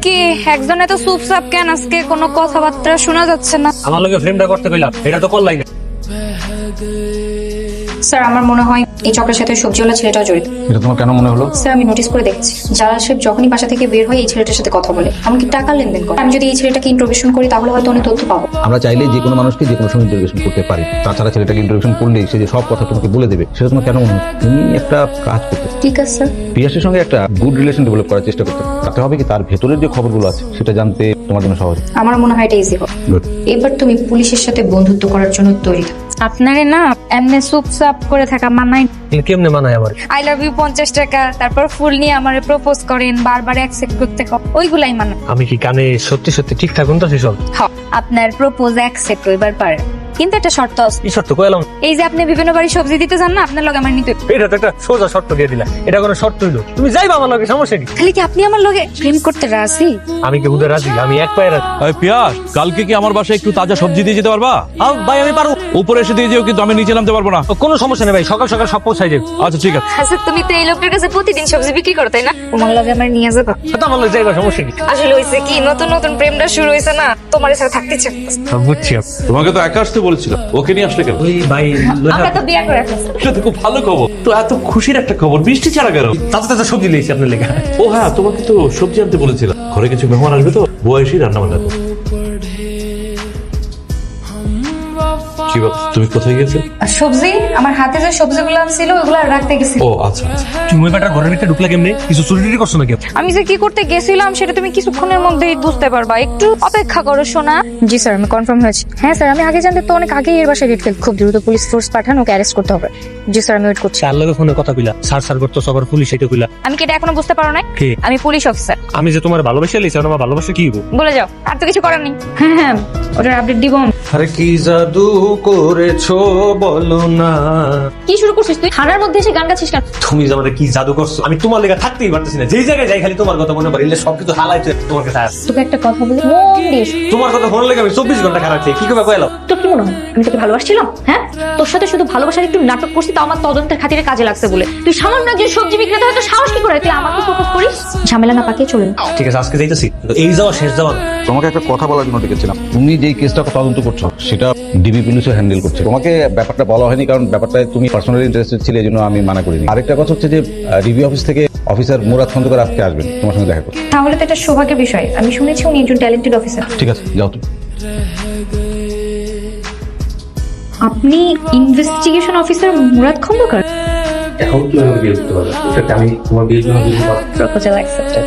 কি একজনে তো চুপচাপ কেন আজকে কোনো কথাবার্তা শোনা যাচ্ছে না? আমার লগে ফ্রেমটা করতে কইলাম, এটা তো করলাই না। স্যার আমার মনে হয় এই চক্রের সাথে সবজিওয়ালা ছেলেটাও জড়িত। এটা তোমার কেন মনে হলো? স্যার আমি নোটিস করে দেখেছি জালাল সাহেব যখনই বাসা থেকে বের হয় এই ছেলেটার সাথে কথা বলে, এমনকি টাকা লেনদেন করে। আমি যদি এই ছেলেটাকে ইন্ট্রোগেশন করি তাহলে হয়তো অনেক তথ্য পাবো। আমরা চাইলে যে কোনো মানুষকে যে কোনো সময় ইন্টারভিউশন করতে পারি। তাছাড়া ছেলেটাকে ইন্টারভিউশন করলেই সে যে সব কথা তোমাকে বলে দেবে সেটা তোমার কেন মনে হয়? তুমি একটা কাজ করতে, ঠিক আছে স্যার। পিয়াসের সঙ্গে একটা গুড রিলেশন ডেভেলপ করার চেষ্টা করতে। তাতে হবে কি তার ভেতরের যে খবরগুলো আছে সেটা জানতে তোমার জন্য সহজ। আমার মনে হয় এটা ইজি হবে। গুড। এবার তুমি পুলিশের সাথে বন্ধুত্ব করার জন্য তৈরি থাকো। আপনারে না এমনি চুপচাপ করে থাকা মানায়। কেমনে মানায় আমার? আই লাভ ইউ 50 টাকা, তারপর ফুল নিয়ে আমারে প্রপোজ করেন, বারবার অ্যাকসেপ্ট করতে কও, ওইগুলাই মানা। আমি কি কানে সত্যি সত্যি ঠিকঠাক শুনতে সব? আপনার প্রপোজ অ্যাকসেপ্ট কইবার পারে, কিন্তু একটা শর্ত আছে। এই শর্ত কইলাম? এই যে আপনি বিভিন্ন বাড়ি সবজি দিতে যান না, আপনার লগে আমার নিতে হবে। এটা তো একটা সোজা শর্ত দিয়ে দিলা। এটা কোনো শর্ত হইলো? তুমি যাইবা আমার লগে, সমস্যা কি? তাহলে কি আপনি আমার লগে প্রেম করতে রাজি? আমি কি উদয় রাজি? আমি এক পায়ে রাজি। পিয়াস, কালকে কি আমার বাসায় একটু তাজা সবজি দিয়ে যেতে পারবা? ভাই আমি পারবো। উপরে এসে দিয়ে যেও, কিন্তু আমি নিচে নামতে পারবো না। কোনো সমস্যা নেই ভাই, সকাল সকাল সব পৌঁছাই যাবে। আচ্ছা ঠিক আছে। আচ্ছা তুমি তো এই লোকটার কাছে প্রতিদিন সবজি বিক্রি করো তাই না? তোমার লগে আমার নিয়ে যাবো। তো আমার লগে যাইবা, সমস্যা কি? আসলে হইছে কি, নতুন নতুন প্রেমটা শুরু হইছে না, তোমার সাথে থাকতে ইচ্ছে করতেছে। বুঝছি। তোমাকে তো একা আসতে বলেছিলাম, ওকে নিয়ে আসলে কেন? ওই ভাই আমরা তো বিয়ে করে ফেলছি। এটা তো খুব ভালো খবর। তো এত খুশির একটা খবর, বৃষ্টি ছাড়া কেন? তাজা তাজা সবজি লিয়েছি আপনার লেগে। ও হ্যাঁ, তোমাকে তো সবজি আনতে বলেছিলাম। ঘরে কিছু মেহমান আসবে তো, বয়সী রান্না বান্না করো। কি ব্যাপার, তুমি কোথায় গেছো? আর সবজি আমার হাতে যে সবজিগুলো ছিল ওগুলো রাখতে গেছি। ও আচ্ছা আচ্ছা। তুমি ওই বেটার ঘরের ভিতরে ঢুকলা কেমনে? কিছু চুরি করছো নাকি? আমি যে কি করতে গেছিলাম সেটা তুমি কিছুক্ষণের মধ্যেই বুঝতে পারবা, একটু অপেক্ষা করো সোনা। জি স্যার আমি কনফার্ম হয়েছি। হ্যাঁ স্যার আমি আগে জানতে তো অনেক আগেই এর বাসায় রেড ফেল, খুব দ্রুত পুলিশ ফোর্স পাঠান, ওকে অ্যারেস্ট করতে হবে। জি স্যার আমি ওয়েট করছি। তার লগে ফোনে কথা কইলা, সার সার করতো সবার পুলিশ এটা কইলা। আমি কি এটা এখনো বুঝতে পারো না? কি? আমি পুলিশ অফিসার। আমি যে তোমার ভালোবাসা লিয়েছি, আমার ভালোবাসা কি হইব? বলে যাও, আর তো কিছু করার নেই। হ্যাঁ ওটার আপডেট দিব। আরে কি জাদু করেছো বলো না। কি শুরু করছিস তুই? থানার মধ্যে এসে গান গাচ্ছিস কেন? তুমি যে আমাদের কি জাদু করছো, আমি তোমার লেগে থাকতেই পারতেছি না। যেই জায়গায় যাই খালি তোমার কথা মনে পড়ে, সবকিছু হালাই তোমার কাছে আসে। তোকে একটা কথা বলি, মন দিয়ে শোন। তোমার কথা মনে লেগে আমি 24 ঘন্টা খারাপ কি করে কইলাম? তোর কি মনে হয় আমি তোকে ভালোবাসছিলাম? হ্যাঁ তোর সাথে শুধু ভালোবাসার একটু নাটক করছি, তাও আমার তদন্তের খাতিরে কাজে লাগছে বলে। তুই সামান্য একজন সবজি বিক্রেতা হয়তো সাহস কি করে তুই আমাকে প্রপোজ করিস? ঝামেলা না পাকিয়ে চলুন। ঠিক আছে আজকে যাইতেছি, এই যাওয়া শেষ যাওয়া না। তোমাকে একটা কথা বলার জন্য ডেকেছিলাম। তুমি যেই কেসটা তদন্ত করছো সেটা ডিবি পুলিশও হ্যান্ডেল করছে। তোমাকে ব্যাপারটা বলা হয়নি কারণ ব্যাপারটা তুমি পার্সোনালি ইন্টারেস্টেড ছিলে, এই জন্য আমি মানা করিনি। আরেকটা কথা হচ্ছে যে ডিবি অফিস থেকে অফিসার মুরাদ খন্দকার আজকে আসবেন তোমার সঙ্গে দেখা করতে। তাহলে তো এটা সৌভাগ্যের বিষয়, আমি শুনেছি উনি একজন ট্যালেন্টেড অফিসার। ঠিক আছে যাও তুমি। আপনি ইনভেস্টিগেশন অফিসার মুরাদ খন্দকার? এখন কি আমি বিয়ে করতে পারবো? আমি তোমার বিয়ের জন্য প্রপোজাল অ্যাকসেপ্টেড।